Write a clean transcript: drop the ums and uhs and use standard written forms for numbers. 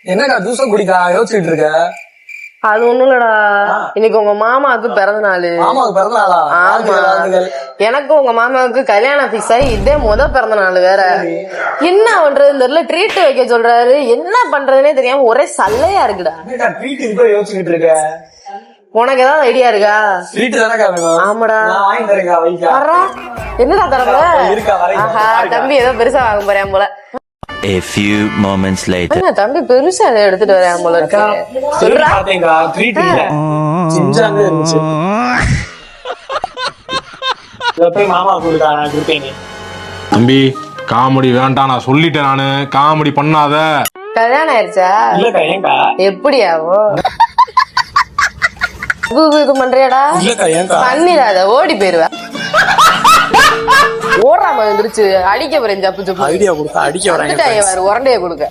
என்னக்கா ஜூஸ குடிக்கா யோசிச்சுட்டு இருக்க? அது ஒண்ணும் இல்லடா, இன்னைக்கு உங்க மாமாவுக்கு பிறந்த நாள். மாமாவுக்கு பிறந்த நாளா? ஆமா, எனக்கு உங்க மாமாவுக்கு கல்யாணம் பிக்ஸ் ஆகி இதே பிறந்த நாள் வேற. என்ன பண்றதுன்னு தெரியல, ட்ரீட் வைக்க சொல்றாரு. என்ன பண்றதுன்னே தெரியாம ஒரே சல்லையா இருக்குடா. ட்ரீட் இதுக்கு யோசிச்சுட்டு இருக்க? உனக்கு ஏதாவது ஐடியா இருக்கா? ட்ரீட் தானக்கா வேணும். ஆமாடா, நான் வாங்கி தரேன்க்கா, வைக்கா. என்னடா தரப்ப? இருக்கா ஆஹா, தம்பி ஏதோ பெருசா வாங்க போறேன் போல. A few moments later. தம்பி பெருசா அதை எடுத்துட்டு வரேன் போல இருக்கா. சொல்றா ட்ரீட் இல்ல, சிஞ்சாங்க இருந்துச்சு. இத போய் மாமா கொடுத்தா, நான் கொடுத்தேன். தம்பி காமெடி வேண்டாம், நான் சொல்லிட்டேன். நானு காமெடி பண்ணாத. கல்யாணம் ஆயிடுச்சா? இல்லக்கா, ஏன்க்கா? எப்படியாவோ இது பண்றியாடா? இல்லக்கா, ஏன்க்கா? பண்ணிடாத, ஓடி போயிருவேன். ஓடுறாம வந்துருச்சு, அடிக்க போறேன். ஜப்பு ஜப்பு ஐடியா கொடுத்தா அடிக்க வரேன். உரண்டைய கொடுக்க.